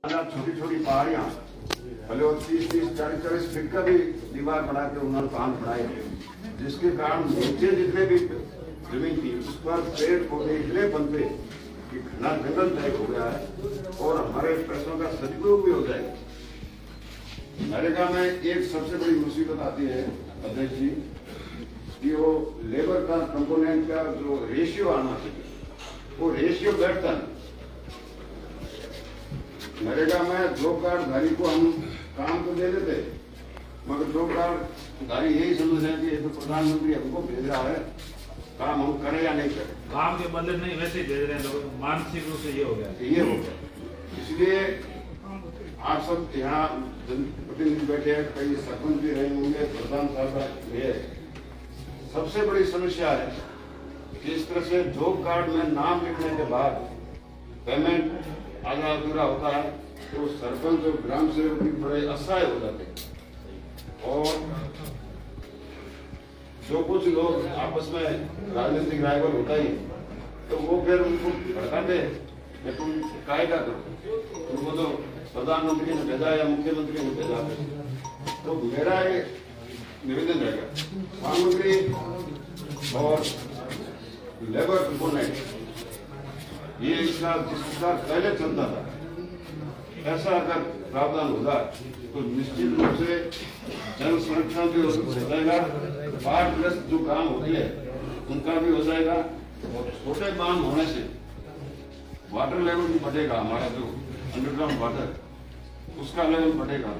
छोटी छोटी पहाड़ियाँ भले 30-40 फीट का भी दीवार बना के उन्होंने बांध बनाए, जिसके कारण नीचे जितने भी जमीन थी उस पर पेड़ पौधे इतने बनते कि घना जंगल टाइप हो गया है और हमारे पैसों का सदुपयोग भी हो जाएगा। नरेगा में एक सबसे बड़ी मुसीबत आती है अध्यक्ष जी कि वो लेबर का कंपोनेंट का जो रेशियो आना चाहिए वो रेशियो बैठता नहीं। नरेगा में जॉब कार्डधारी को हम काम तो दे देते, मगर जॉब कार्डधारी यही समझ रहे हैं कि ये तो प्रधानमंत्री हमको भेज रहा है, काम हम करें या नहीं करें। काम के बदले नहीं वैसे ही भेज रहे हैं लोग, मानसिक रूप से ये हो गया। इसलिए आप सब यहाँ जनप्रतिनिधि बैठे हैं, कई सरपंच भी रहे होंगे, प्रधान साहब है। सबसे बड़ी समस्या है कि इस तरह से जॉब कार्ड में नाम लिखने के बाद पेमेंट आधा अधूरा होता है तो सरपंच और ग्राम सेवक भी बड़े असहाय हो जाते हैं और जो कुछ लोग आपस में राजनीतिक राइवल होता ही तो वो फिर उनको भड़काते हैं, तुम कायदा करो, तुमको तो प्रधानमंत्री ने भेजा या मुख्यमंत्री ने भेजा। तो मेरा ये निवेदन रहेगा प्रधानमंत्री और लेबर कंपोनेंट ये इसका जिसका पहले चलता था ऐसा अगर प्रावधान होगा तो निश्चित रूप से जन संरक्षण भी हो जाएगा, बाढ़ग्रस्त जो काम होती है उनका भी हो जाएगा और छोटे बांध होने से वाटर लेवल भी बढ़ेगा, हमारा जो अंडरग्राउंड वाटर उसका लेवल बढ़ेगा।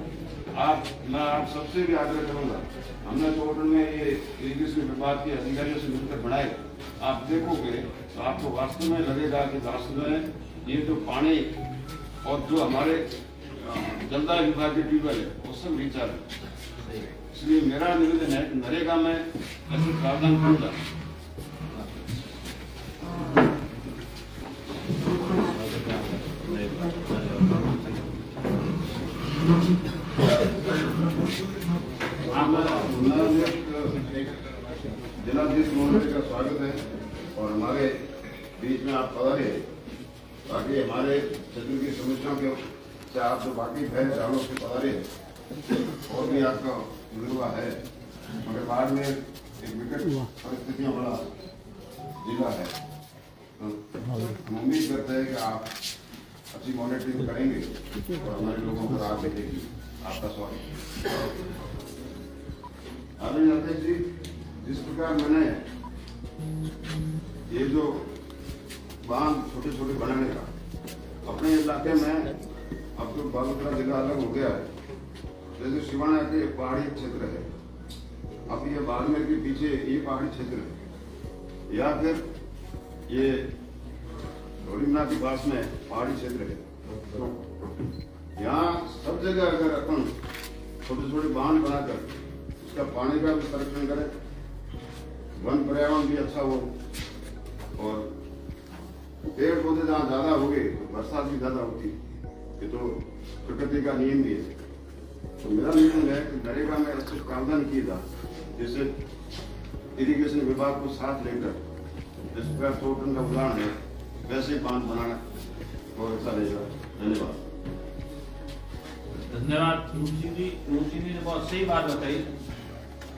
मैं आप सबसे भी आग्रह करूंगा, हमने तो होटल में ये इरिगेशन विभाग के अधिकारियों से मिलकर बनाए, आप देखोगे तो आपको वास्तव में लगेगा कि वास्तव में ये जो पानी और जो हमारे जलदाय विभाग के ट्यूबवेल है वो सब रिचार्ज है। इसलिए मेरा निवेदन है कि नरेगा में ऐसे प्रावधान होगा। जिलाधीश महोदय का स्वागत है और हमारे बीच में आप पधारे ताकि हमारे क्षेत्र की समस्याओं के से आप जो बाकी है चारों से पधारे और भी आपका निर्वाह है, मगर बाद में एक विकट परिस्थितियां बड़ा जिला है तो हम उम्मीद करते हैं कि आप अच्छी मॉनिटरिंग करेंगे और हमारे लोगों को राह देखेगी। आपका स्वागत। आदरणीय अध्यक्ष जी, जिस प्रकार मैंने ये जो बांध छोटे छोटे बनाने का अपने इलाके में, अब तो बागोतरा जिला अलग हो गया है, जैसे सिवाना के पहाड़ी क्षेत्र है, अब ये बाड़मेर के पीछे ये पहाड़ी क्षेत्र है या फिर ये ढोलीमना के पास में पहाड़ी क्षेत्र है, तो यहाँ सब जगह अगर अपन छोटे छोटे बांध बनाकर उसका पानी का भी संरक्षण करें, वन पर्यावरण भी अच्छा हो और पेड़ पौधे जहाँ ज्यादा हो गए तो बरसात भी ज्यादा होती है, ये तो प्रकृति का नियम भी है। तो मेरा नियम है कि नरेगा में अच्छे प्रावधान किए जाए, जैसे इरिगेशन विभाग को साथ लेकर जिस प्रकार टोटन का उदाहरण है वैसे बांध बनाना और अच्छा रहेगा। धन्यवाद। धन्यवाद तुलसी जी ने बहुत सही बात बताई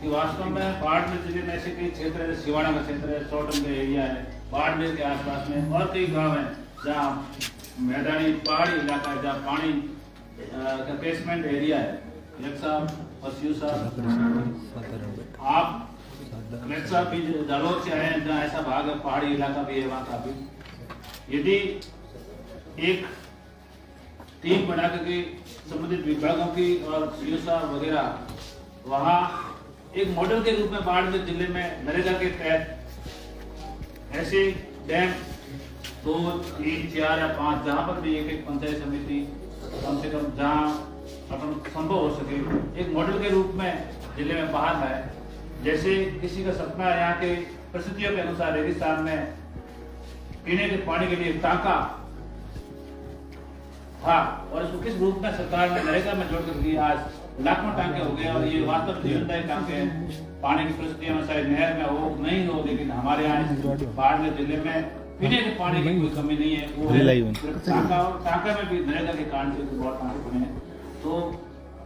कि वास्तव में बाड़मेर जिले में ऐसे कई क्षेत्र है, सिवाना का क्षेत्र है, सोटन का एरिया है, बाड़मेर के आसपास में और कई गांव हैं जहाँ मैदानी पहाड़ी इलाका है, जहाँ पानी का बेसमेंट एरिया है। जज साहब और शिव साहब, आप जज साहब भी जालोर से आए हैं जहाँ ऐसा भाग है, पहाड़ी इलाका भी है वहाँ काफी। यदि एक टीम बना करके संबंधित विभागों की और सीओ साहब वगैरह वहाँ एक मॉडल के रूप में बाड़मेर जिले में नरेगा के तहत ऐसे डैम 2, 3, 4 या 5 जहाँ पर भी एक पंचायत समिति कम से कम जहाँ अपन संभव हो सके एक मॉडल के रूप में जिले में बाहर है। जैसे किसी का सपना है यहाँ के परिस्थितियों के अनुसार रेगिस्तान में पीने के पानी के लिए टांका था और इसको किस रूप में सरकार ने नरेगा में जोड़कर दिया, आज लाखों टांके हो गए और ये वास्तव जीवनदायी टांके हैं। पानी की परिस्थितियों में शायद नहर में हो नहीं हो, लेकिन हमारे यहाँ बाड़मेर जिले में पीने के पानी की कोई कमी नहीं है। वो टांका में भी नरेगा के कारण से बहुत टांके बने हैं। तो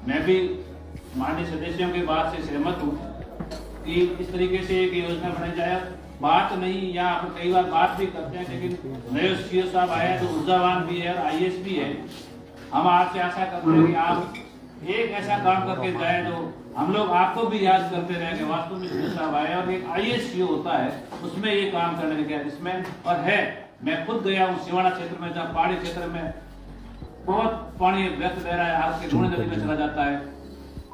मैं भी माननीय सदस्यों की बात से सहमत हूँ कि इस तरीके से एक योजना बनाई जाए। बात नहीं, यहाँ आप कई बार बात भी करते हैं, लेकिन नए सीओ साहब आए हैं तो ऊर्जावान भी है और IAS भी है। हम आपसे आशा करते हैं कि आप एक ऐसा काम करके जाए जो हम लोग आपको भी याद करते रहेंगे। वास्तव में सीओ साहब आए और एक IAS सीओ होता है, उसमें ये काम करने गया जिसमें और है। मैं खुद गया हूँ सिवाना क्षेत्र में, जहाँ पहाड़ी क्षेत्र में बहुत पानी व्यर्थ बह रहा है, आपके लूणी नदी में चला जाता है।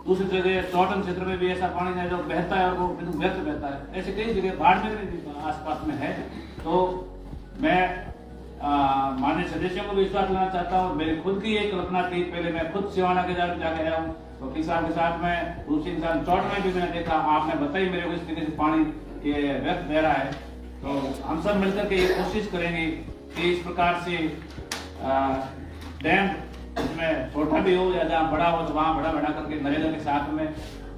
दूसरी जगह चौटन क्षेत्र में भी ऐसा पानी है जो बहता है और वो बिल्कुल व्यर्थ बहता है। ऐसे कई जगह बाड़मेर में भी आसपास में है। तो मैं माननीय सदस्यों को भी विश्वास दिलाना चाहता हूँ। मेरी खुद की एक कल्पना थी, पहले मैं खुद सिवाना के जाके आया हूँ, वकील साहब के साथ में दूसरी इंसान चौट में भी मैंने देखा। आपने बताई मेरे को इस तरीके से पानी ये व्यर्थ बह रहा है। तो हम सब मिलकर के ये कोशिश करेंगे कि इस प्रकार से डैम इसमें छोटा भी हो या जहाँ बड़ा हो तो वहाँ बड़ा करके नरेगा के साथ में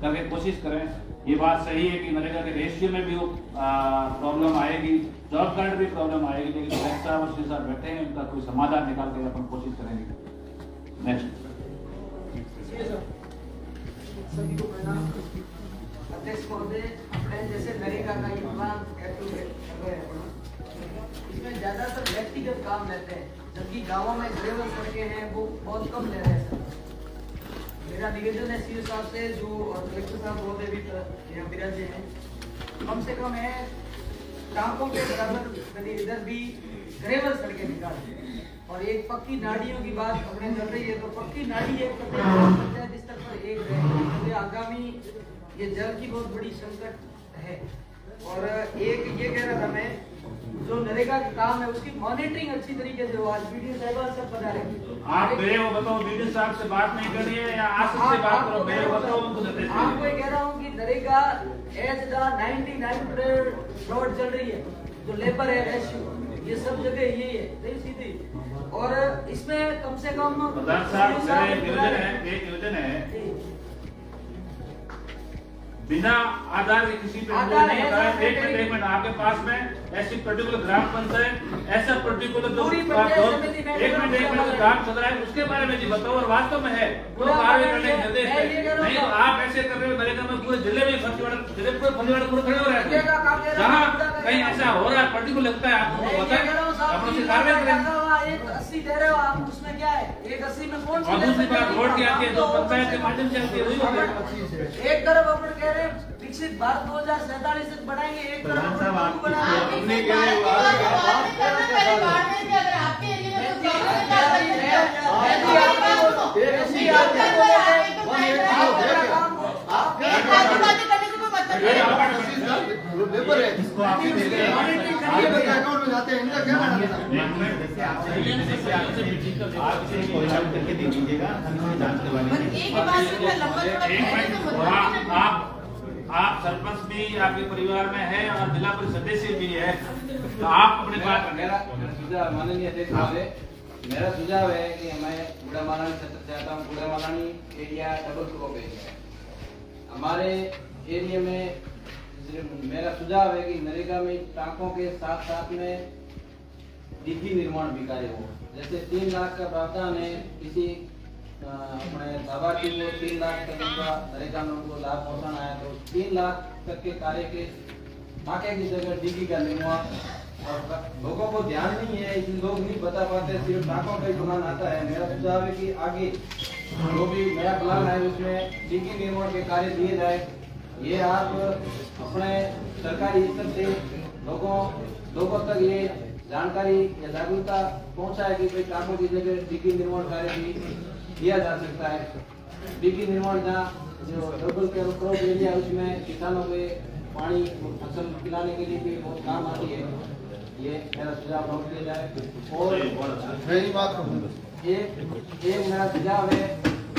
करके कोशिश करें। ये बात सही है कि नरेगा के रेशियो में भी वो प्रॉब्लम आएगी, जॉब कार्ड भी प्रॉब्लम आएगी, लेकिन साहब और श्री साहब बैठे हैं, उनका कोई समाधान निकाल के अपन कोशिश करेंगे। नेक्स्ट सभी को प्रणाम। अध्यक्ष महोदय, अपने जैसे नरेगा का ये प्लान इसमें ज्यादातर व्यक्तिगत काम रहते हैं, जबकि गांवों में ग्रेवल सड़कें हैं वो बहुत कम ले रहे हैं। सर मेरा निवेदन है सीओ साहब से, जो और कलेक्टर साहब महोदय भी यहाँ विराजे हैं, कम से कम है टांकों के बराबर इधर भी ग्रेवल सड़कें निकालें। और एक पक्की नालियों की बात अपने चल रही है, तो पक्की नाली एक पंचायत स्तर पर एक रहे। आगामी ये जल की बहुत बड़ी संकट है। और एक ये कह रहा था मैं, जो नरेगा का काम है उसकी मॉनिटरिंग अच्छी तरीके से हो। आज वीडियो साहब सब बता रहे हैं। आप मेरे वो बताओ, वीडियो साहब से बात नहीं करिए या आसिफ से बात करो। मेरे बताओ उनको देते हैं। आपको कह रहा हूँ कि नरेगा एज द 99 फ्रॉड चल रही है, जो लेबर है रेशियो, ये सब जगह यही है, सही सीधी। और इसमें कम से कम प्रधान साहब एक योजना है बिना आधार के किसी पे नहीं होता है। एक मिनट आपके पास में ऐसी पर्टिकुलर ग्राम पंचायत ऐसा पर्टिकुलर जो एक मिनट काम चल रहा है उसके बारे में जी बताओ। और वास्तव में है वो कार्य करने के निर्देश है, नहीं तो आप ऐसे कर रहे हो नरेगा में पूरे जिले में फंजीवाड़ा पूरे खड़े हो रहे हैं। जहाँ कहीं ऐसा हो रहा है पर्टिकुलर लगता है आपको बताएं, आप उसकी कार्रवाई करें। 80 दे रहे हो आप, उसमें क्या है? 180 में कौन सी? दूसरी बात रोड की आती है जो पंचायत के माध्यम से आती है वही होता है। एक तरफ अपन कह रहे हैं विकसित भारत 2047 तक बढ़ाएंगे, एक तरफ आप सरपंच भी आपके परिवार में है और जिला परिषद सदस्य भी है, तो आप अपने बात माननीय अध्यक्ष महोदय, मेरा सुझाव है कि हमें बूढ़ा मालानी क्षेत्र से आता हूँ। बूढ़ा Malani area double crop area है हमारे एरिया में। मेरा सुझाव है कि नरेगा में टांकों के साथ साथ में डिग्गी निर्माण भी कार्य हो। जैसे 3 लाख का प्रावधान है, किसी अपने लाभार्थी को 3 लाख तक का नरेगा में उनको लाभ पहुंचाना है, तो 3 लाख तक के कार्य के टांके की जगह डिग्गी का निर्माण। और लोगों को ध्यान नहीं है, इसलिए लोग नहीं बता पाते, सिर्फ टांकों का ही प्लान आता है। मेरा सुझाव है कि आगे जो भी नया प्लान है उसमें डिग्गी निर्माण के कार्य दिए जाए। ये आप अपने सरकारी स्तर से लोगों तक ये जानकारी या जागरूकता पहुंचाए कि भाई टांकों की जगह डिग्गी निर्माण कार्य भी किया जा सकता है। डिग्गी निर्माण जहाँ जो डबल क्रॉप एरिया है उसमें किसानों के पानी फसल पिलाने के लिए भी बहुत काम आती है। ये मेरा सुझाव नोट किया जाए। और एक मेरा सुझाव है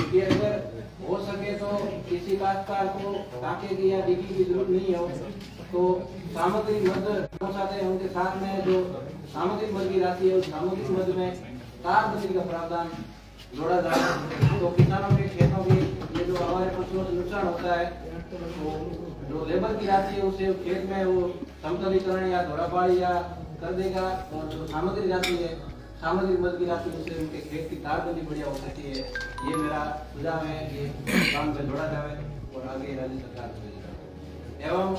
कि अगर हो सके तो किसी काश्तकार को टांके की या डिग्गी की जरूरत नहीं हो तो सामग्री मद पहुँचाते हैं, उनके साथ में जो सामग्री मद की राशि है उस सामग्री मद में तारबंदी का प्रावधान जोड़ा जाए। तो किसानों के खेतों की ये जो हमारे फसलों से नुकसान होता है, तो जो लेबर की राशि है उसे खेत में वो समतलीकरण या धोरापाड़ी या कर देगा और जो सामग्री जाती है सामग्री मद की राशि उससे उनके खेत की तारबंदी बढ़िया हो सकती है। ये मेरा सुझाव है कि काम में जोड़ा जाए और आगे राज्य सरकार को भेजा जाए। एवं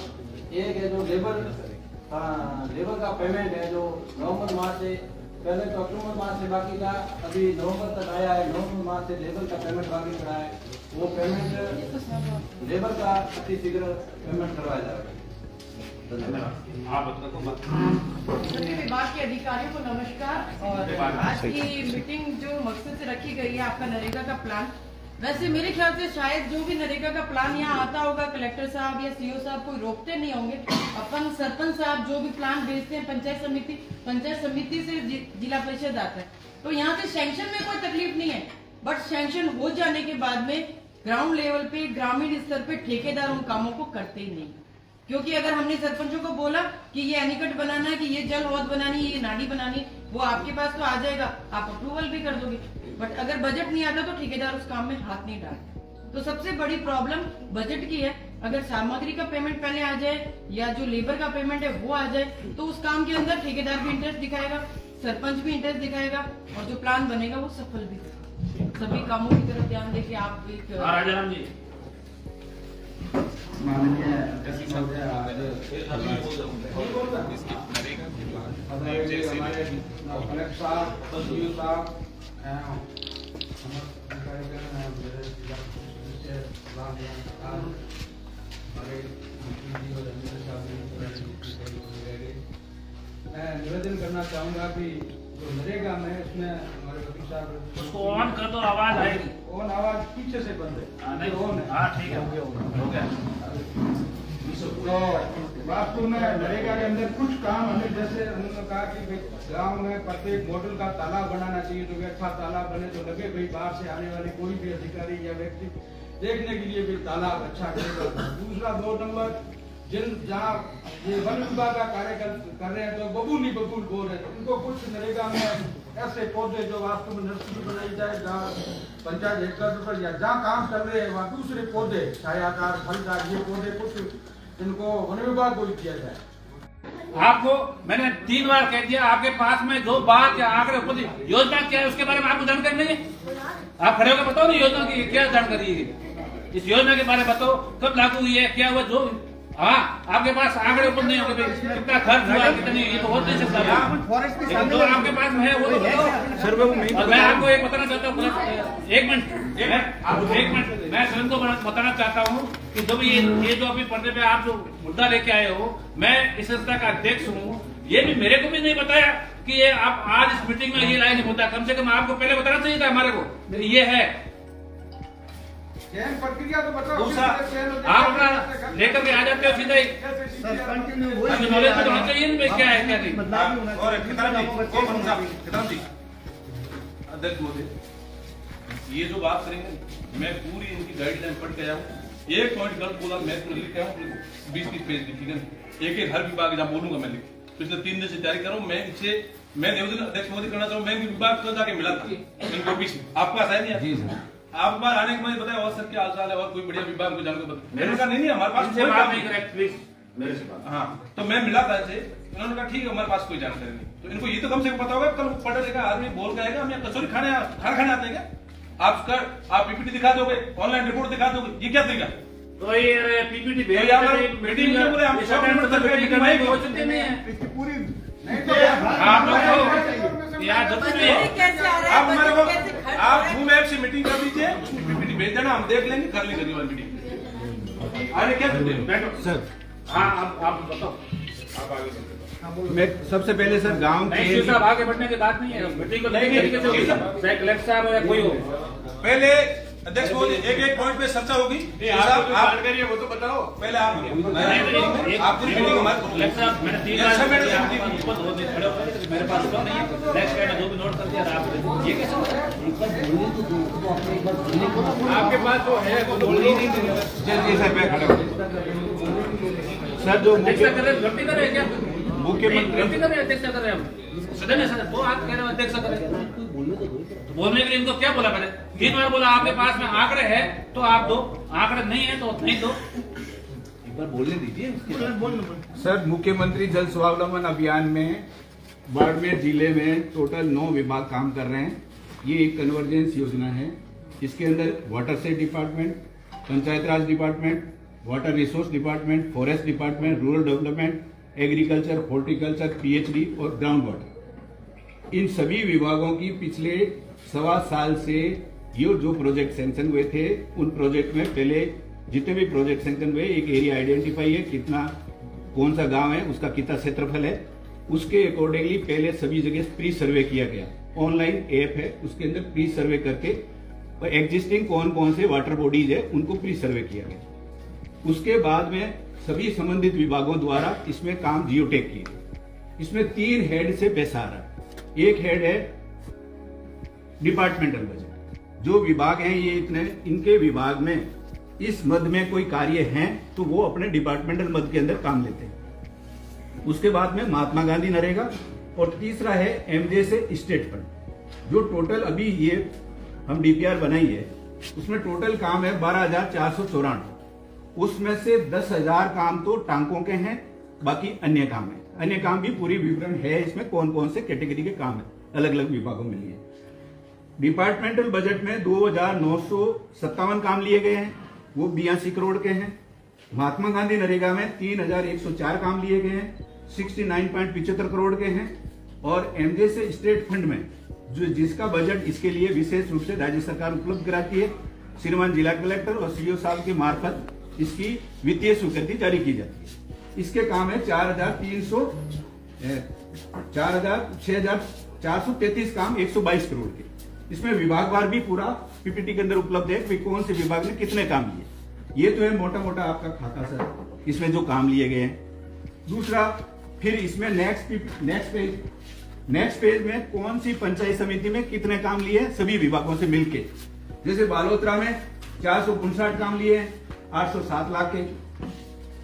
एक है जो लेबर का पेमेंट है जो नवंबर माह से पहले तो अक्टूबर माह से बाकी था, अभी नवंबर तक आया है। नवंबर माह से लेबर का पेमेंट बाकी पड़ा है, वो पेमेंट लेबर का अति शीघ्र पेमेंट करवाया जाएगा। सभी विभाग के अधिकारियों को नमस्कार। और आज की मीटिंग जो मकसद से रखी गई है आपका नरेगा का प्लान, वैसे मेरे ख्याल से शायद जो भी नरेगा का प्लान यहाँ आता होगा कलेक्टर साहब या सीओ साहब कोई रोकते नहीं होंगे। अपन सरपंच साहब जो भी प्लान भेजते हैं पंचायत समिति से जिला परिषद आता है, तो यहाँ से सैंक्शन में कोई तकलीफ नहीं है। बट सैंक्शन हो जाने के बाद में ग्राउंड लेवल पे ग्रामीण स्तर पे ठेकेदार उन कामों को करते ही नहीं, क्योंकि अगर हमने सरपंचों को बोला कि ये एनीकट बनाना है, कि ये जल हौद बनानी है, ये नाली बनानी, वो आपके पास तो आ जाएगा, आप अप्रूवल भी कर दोगे। बट अगर बजट नहीं आता तो ठेकेदार उस काम में हाथ नहीं डालते। तो सबसे बड़ी प्रॉब्लम बजट की है। अगर सामग्री का पेमेंट पहले आ जाए या जो लेबर का पेमेंट है वो आ जाए, तो उस काम के अंदर ठेकेदार भी इंटरेस्ट दिखाएगा, सरपंच भी इंटरेस्ट दिखाएगा, और जो प्लान बनेगा वो सफल भी होगा। सभी कामों की तरफ ध्यान देके आप एक राजाराम जी माननीय अध्यक्ष महोदय, हमारे कलेक्टर साहब, सीओ साहब, मैं निवेदन करना चाहूँगा कि जो नरेगा में इसमें हमारे वकील साहब उसको ऑन कर दो, आवाज आएगी। ऑन आवाज पीछे से बंद है। नहीं ऑन है। हाँ ठीक है, हो गया। तो वास्तव में नरेगा के अंदर कुछ काम हमें, जैसे उन्होंने कहा कि गांव में प्रत्येक मॉडल का तालाब बनाना चाहिए, तो अच्छा तालाब बने तो लगे भाई बाहर से आने वाले कोई भी अधिकारी या व्यक्ति देखने के लिए भी तालाब अच्छा करेगा। दूसरा 2 नंबर, जहाँ ये वन विभाग का कार्य कर रहे हैं तो बबूल ही बबूल बोल रहे हैं, उनको कुछ नरेगा में ऐसे पौधे जो वास्तव में नर्सरी बनाई जाए, जहाँ पंचायत हेडक्वार्टर या जहाँ काम कर रहे हैं वहाँ दूसरे पौधे छायाकार फलदार ये पौधे कुछ इनको वन विभाग को ही किया जाए। आपको मैंने 3 बार कह दिया, आपके पास में जो बात या आंकड़े उपलब्ध योजना क्या है उसके बारे में आपको जानकारी नहीं है। आप खड़े होकर बताओ ना योजना की क्या जानकारी है, इस योजना के बारे में बताओ, कब लागू हुई है, क्या हुआ। जो हाँ आपके पास आंकड़े उपलब्ध नहीं होंगे, कितना खर्च हुआ कितनी, ये तो हो नहीं सकता। लेकिन जो आपके पास में है वो तो बताओ। और मैं आपको एक बताना चाहता हूँ, एक मिनट मैं स्वयं को बताना चाहता हूँ कि जब ये जो अभी पर्दे पे आप जो मुद्दा लेके आए हो, मैं इस संस्था का अध्यक्ष हूँ, ये भी मेरे को भी नहीं बताया कि ये आप आज इस मीटिंग में ये लाइन मुद्दा, कम से कम आपको पहले बताना चाहिए था हमारे को ये है। प्रक्रिया तो बताओ। दूसरा आप अपना लेकर के आ जाते हो सीधा ही, नॉलेज में होना चाहिए ना क्या है क्या नहीं। और अध्यक्ष महोदय, ये जो बात करेंगे मैं पूरी इनकी गाइडलाइन पढ़ के आया हूँ। एक पॉइंट गलत बोला मैं लिख के आया हूँ, 20-30 पेज लिखी गई, एक हर विभाग जहाँ बोलूंगा मैं लिख। पिछले 3 दिन से तैयारी कर रहा हूँ। मैं निवेदन अध्यक्ष महोदय करना चाहूँ, मैं विभाग को जाके मिला था इनको ऑफिस आपके पास है नहीं। आप बार आने के बाद बताया और सर क्या हाल चाल है और कोई बढ़िया विभाग को जानकर मैंने कहा नहीं हमारे पास कोई बात नहीं करे प्लीज मेरे से बात। हाँ तो मैं मिला था इनसे, उन्होंने कहा ठीक है हमारे पास कोई जानकारी नहीं। तो इनको ये तो कम से कम पता होगा, कल पढ़ा लिखा आदमी बोल के आएगा हम यहाँ कचौरी खाने आते हैं क्या, आप पीपीटी दिखा दोगे, ऑनलाइन रिपोर्ट दिखा दोगे, ये क्या तरीका। तो ये पीपीटी पूरी आप जूम ऐप से मीटिंग कर लीजिए, उसमें पीपीटी भेज देना, हम देख लेंगे, कर लेंगे अगली मीटिंग। आगे क्या बैठो सर। हाँ आप बताओ, आप आगे। मैं सबसे पहले सर गांव के साहब आगे बढ़ने की बात नहीं है, मीटिंग को चाहे कलेक्टर साहब या कोई हो। पहले अध्यक्ष महोदय एक पॉइंट पे चर्चा होगी, आप जानकारी है वो तो बताओ पहले। आप मीटिंग मैंने 3 बार मेरे पास तो नहीं है, नेक्स्ट जो भी नोट कर दिया आप ये कैसे आपके पास जो है वो बोलनी नहीं सर। जो गलती कर रहे हैं क्या मुख्यमंत्री गलती कर रहे हैं, अध्यक्ष कर रहे हैं सदन है सर, तो आप कह रहे हो अध्यक्ष करें तो बोलने के लिए इनको क्या बोला मैंने 3 बार बोला आपके पास में आंकड़े है तो आप दो, आंकड़े नहीं है तो नहीं दो। एक बार बोलने दीजिए सर। मुख्यमंत्री जल स्वावलंबन अभियान में बाड़मेर जिले में टोटल 9 विभाग काम कर रहे हैं। ये एक कन्वर्जेंस योजना है। इसके अंदर water shed department, panchayat raj department, water resource department, forest department, rural development, agriculture, horticulture, PHD और ग्राउंड वाटर, इन सभी विभागों की पिछले 1.25 साल से ये जो प्रोजेक्ट सैंक्शन हुए थे, उन प्रोजेक्ट में पहले जितने भी प्रोजेक्ट सैंक्शन हुए एक एरिया आइडेंटिफाई है, कितना कौन सा गांव है, उसका कितना क्षेत्रफल है, उसके अकॉर्डिंगली पहले सभी जगह प्री सर्वे किया गया। ऑनलाइन ऐप है, उसके अंदर प्री सर्वे करके एग्जिस्टिंग कौन कौन से वाटर बॉडीज है उनको प्री सर्वे किया गया। उसके बाद में सभी संबंधित विभागों द्वारा इसमें काम जियोटेक किए। इसमें 3 हेड से पैसा आ रहा है। एक हेड है डिपार्टमेंटल बजट, जो विभाग हैं ये इतने, इनके विभाग में इस मद में कोई कार्य है तो वो अपने डिपार्टमेंटल मद के अंदर काम लेते हैं। उसके बाद में महात्मा गांधी नरेगा, और तीसरा है एमजे से स्टेट फंड। जो टोटल अभी ये हम डीपीआर बनाई है उसमें टोटल काम है 12,494, उसमें से 10,000 काम तो टांकों के हैं, बाकी अन्य काम है। अन्य काम भी पूरी विवरण है इसमें, कौन कौन से कैटेगरी के काम है अलग अलग विभागों में लिए। डिपार्टमेंटल बजट में 2,957 काम लिए गए हैं, वो 82 करोड़ के हैं। महात्मा गांधी नरेगा में 3,104 काम लिए गए हैं, 69.75 करोड़ के हैं। और एमजे से स्टेट फंड में जो जिसका बजट इसके लिए विशेष रूप से राज्य सरकार उपलब्ध कराती है, श्रीमान जिला कलेक्टर और सीओ साहब के मार्फत इसकी वित्तीय स्वीकृति जारी की जाती है। इसके काम है 6,433 काम 122 करोड़ के। इसमें विभागवार भी पूरा पीपीटी के अंदर उपलब्ध है कि कौन से विभाग ने कितने काम लिए। ये तो है मोटा मोटा आपका खाता सर, इसमें जो काम लिए गए हैं। दूसरा, फिर इसमें नेक्स्ट पेज में कौन सी पंचायत समिति में कितने काम लिए हैं सभी विभागों से मिलके। जैसे बालोतरा में 459 काम लिए हैं 807 लाख के।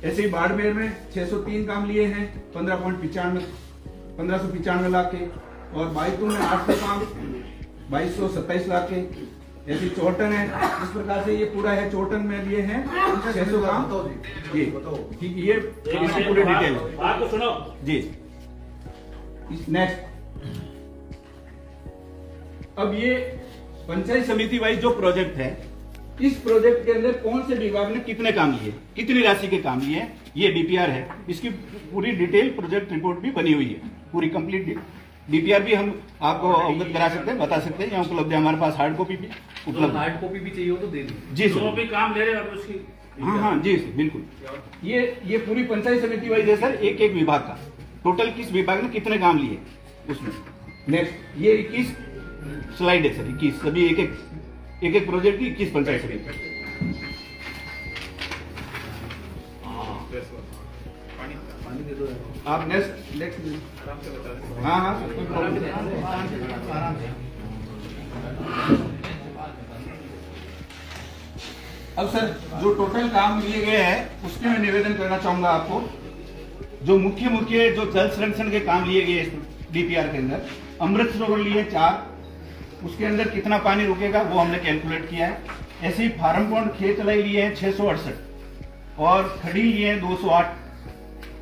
ऐसे ही बाड़मेर में 603 काम लिए हैं 1595 लाख के। और बाईतू में 800 काम 2227 लाख के। ऐसी चौटन है, इस प्रकार से ये पूरा है। चौटन में लिए हैं 600 काम जी, ठीक। ये इसकी पूरी डिटेल बात तो सुनो जी। नेक्स्ट, अब ये पंचायत समिति वाइज जो प्रोजेक्ट है, इस प्रोजेक्ट के अंदर कौन से विभाग ने कितने काम लिए, कितनी राशि के काम लिए, ये डीपीआर है। इसकी पूरी डिटेल प्रोजेक्ट रिपोर्ट भी बनी हुई है, पूरी कंप्लीट डीपीआर भी हम आपको अवगत करा सकते हैं, बता सकते हैं। यहाँ उपलब्ध है, हमारे पास हार्ड कॉपी भी उपलब्ध। हार्ड कॉपी भी चाहिए हो तो दे दीजिए जी सर, जो भी काम ले रहे हैं उसकी। हाँ जी सर, बिल्कुल। ये पूरी पंचायत समिति वाइज है सर, एक एक विभाग का टोटल किस विभाग ने कितने काम लिए उसमें। नेक्स्ट, ये 21 स्लाइड है सर, 21 सभी एक एक प्रोजेक्ट की 21 पंचायत समिति। आप नेक्स्ट हाँ हाँ कोई प्रॉब्लम नहीं। अब सर जो टोटल काम लिए गए हैं उसके मैं निवेदन करना चाहूंगा आपको। जो मुख्य जो जल संरक्षण के काम लिए गए डीपीआर के अंदर, अमृत सरोवर लिए 4, उसके अंदर कितना पानी रुकेगा वो हमने कैलकुलेट किया है। ऐसे ही फार्म पॉन्ड खेत तलाई लिए हैं 668, और खड़ी लिए हैं 208,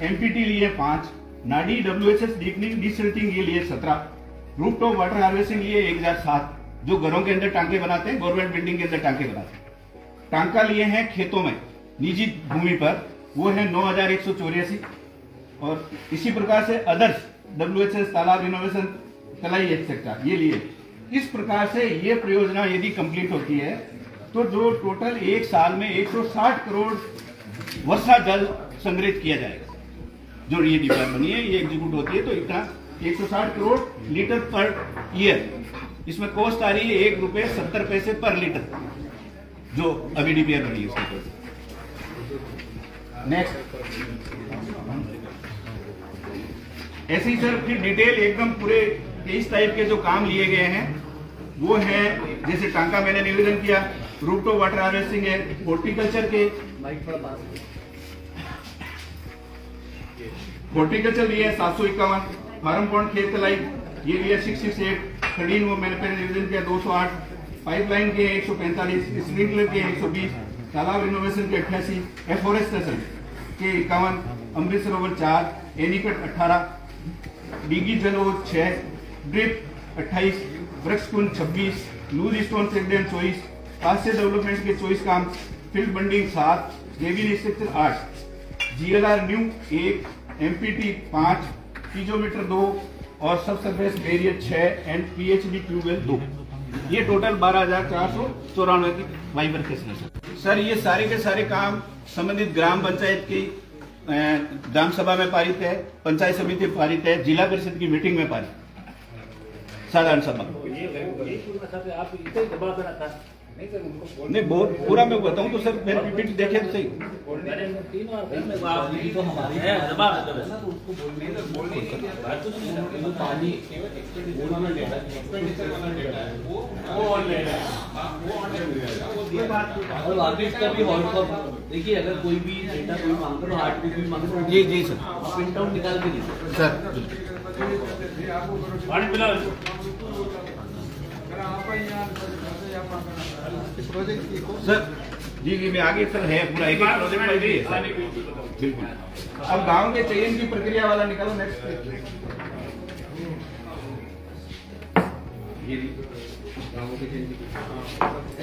एमपीटी लिए 5, नाडी डब्ल्यूएचएस डिसिल्टिंग ये लिए 17, रूफटॉप वाटर हार्वेस्टिंग लिए 1007, जो घरों के अंदर टांके बनाते हैं, गवर्नमेंट बिल्डिंग के अंदर टांके बनाते हैं। टांका लिए हैं खेतों में निजी भूमि पर, वो है 9184। और इसी प्रकार से अदर्स डब्ल्यूएचएस तालाब रिनोवेशन तलाई एक्सेट्रा ये लिए। इस प्रकार से ये परियोजना यदि कंप्लीट होती है तो जो टोटल एक साल में 160 करोड़ वर्षा जल संग्रहित किया जाएगा। जो ये डीपीआर बनी है, ये एग्जीक्यूट होती है तो इतना 160 करोड़ लीटर पर ईयर। इसमें कॉस्ट आ रही है ₹1.70 पर लीटर, जो अभी डीपीआर बनी है उसकी। नेक्स्ट, ऐसे ही सर फिर डिटेल एकदम पूरे 23 टाइप के जो काम लिए गए हैं वो है, जैसे टांका मैंने निवेदन किया, रूफटॉप वाटर हार्वेस्टिंग है, हॉर्टिकल्चर के हॉर्टिकल्चर लिए 751, फार्म पॉन्ड खेत तलाई ये लिए 668, खड़ीन वो मैंने पहले निवेदन किया 208, पाइपलाइन के 145, स्प्रिंकलर के 120, तालाब रिनोवेशन के 88, एफोरेस्टेशन के 51, अमृत सरोवर 4, एनीकट 18, डिगी जलो 6, ड्रिप 28, वृक्षकुंड 26, लूज स्टोन चेकडैम 24, पास्य डेवलपमेंट के 24 काम, field bunding 7, ravine structure 8, GLR new 1, MPT 5, piezometer 2 और sub surface barrier 6 and PHD tubewell 2। ये टोटल 12,494 की बाइबरकेशन है सर। ये सारे के सारे काम संबंधित ग्राम पंचायत की ग्राम सभा में पारित है, पंचायत समिति में पारित है, जिला परिषद की मीटिंग में पारित, साधारण सभा। आप इतना दबाव बना था नहीं बहुत पूरा मैं बताऊं तो सर मेरे पीपीटी देखे तो सही। देखिए अगर कोई भी डेटा कोई मांगता है हार्ड कॉपी मांगता है जी जी सर, प्रिंट आउट निकाल के दीजिए सर। सर जी जी मैं आगे सर है पूरा एक प्रोजेक्ट वाइज है सर। बिल्कुल। अब गांव के चयन की प्रक्रिया वाला निकालो नेक्स्ट।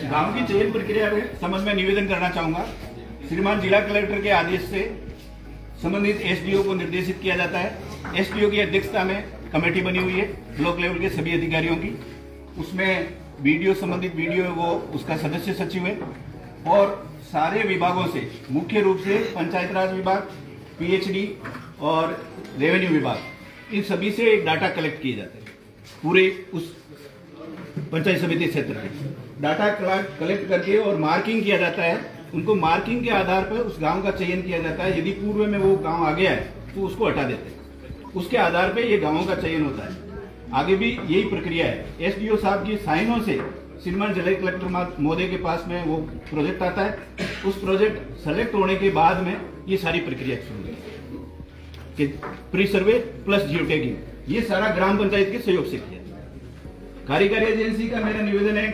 गांव की चयन प्रक्रिया में संबंध में निवेदन करना चाहूंगा। श्रीमान जिला कलेक्टर के आदेश से संबंधित SDO को निर्देशित किया जाता है। SDO की अध्यक्षता में कमेटी बनी हुई है ब्लॉक लेवल के सभी अधिकारियों की। उसमें वीडियो संबंधित वीडियो है वो उसका सदस्य सचिव है और सारे विभागों से मुख्य रूप से पंचायत राज विभाग, PHD और रेवेन्यू विभाग, इन सभी से एक डाटा कलेक्ट किए जाते हैं। पूरे उस पंचायत समिति क्षेत्र के डाटा कलेक्ट करके और मार्किंग किया जाता है। उनको मार्किंग के आधार पर उस गांव का चयन किया जाता है। यदि पूर्व में वो गांव आ गया है तो उसको हटा देते हैं। उसके आधार पर ये गांवों का चयन होता है। आगे भी यही प्रक्रिया है। SDO साहब की साइनों से श्रीमान जिला कलेक्टर महोदय के पास में वो प्रोजेक्ट आता है। उस प्रोजेक्ट सेलेक्ट होने के बाद में ये सारी प्रक्रिया शुरू होती है, प्री सर्वे प्लस जियो टैगिंग, ये सारा ग्राम पंचायत के सहयोग से किया। कार्यकारी एजेंसी का मेरा निवेदन है,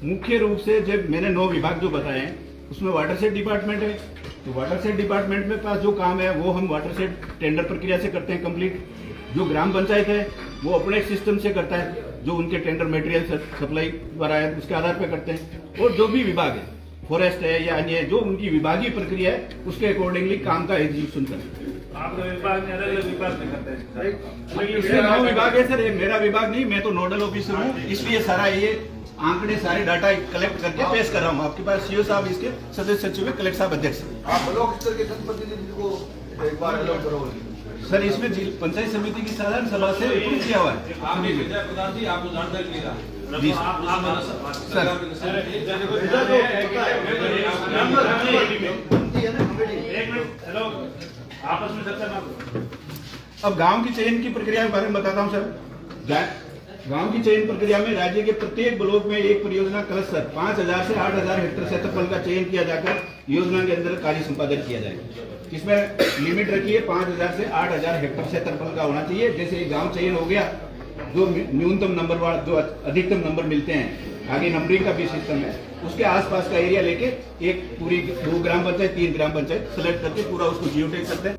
मुख्य रूप से जब मैंने 9 विभाग जो बताए हैं उसमें वाटरशेड डिपार्टमेंट है, तो वाटरशेड डिपार्टमेंट में पास जो काम है वो हम वाटरशेड टेंडर प्रक्रिया से करते हैं कंप्लीट। जो ग्राम पंचायत है वो अपने सिस्टम से करता है, जो उनके टेंडर मटेरियल सप्लाई द्वारा है उसके आधार पर करते हैं। और जो भी विभाग है, फॉरेस्ट है या अन्य, जो उनकी विभागीय प्रक्रिया है उसके अकॉर्डिंगली काम का एग्जीक्यूशन करते हैं। आपका विभाग में अलग अलग विभाग में करते हैं। इसमें 9 विभाग है सर, मेरा विभाग नहीं, मैं तो नोडल ऑफिसर हूँ, इसलिए सारा ये आंकड़े सारे डाटा कलेक्ट करके पेश कर रहा हूँ आपके पास। CO साहब इसके सदस्य सचिव, कलेक्टर साहब अध्यक्ष। आप ब्लॉक स्तर के जनप्रतिनिधि को एक बार अलॉट करो सर। इसमें पंचायत समिति की साधारण सभा से अप्रूव किया हुआ है। प्रधान जी आपको जानकारी मिलेगा जी सर। हेलो आपस में चर्चा ना करो। अब गांव की चयन की प्रक्रिया के बारे में बताता हूं सर। गांव की चयन प्रक्रिया में राज्य के प्रत्येक ब्लॉक में एक परियोजना क्लस्टर 5,000 से 8,000 हेक्टेयर क्षेत्रफल का चयन किया जाकर योजना के अंदर कार्य संपादन किया जाएगा। इसमें लिमिट रखी है 5,000 से 8,000 हेक्टेयर क्षेत्रफल का होना चाहिए। जैसे गांव चयन हो गया, जो न्यूनतम नंबर वाला जो अधिकतम नंबर मिलते हैं, आगे नंबरिंग का भी सिस्टम है, उसके आसपास का एरिया लेके एक पूरी 2 ग्राम पंचायत 3 ग्राम पंचायत सेलेक्ट करके पूरा उसको जियो टैग करते हैं।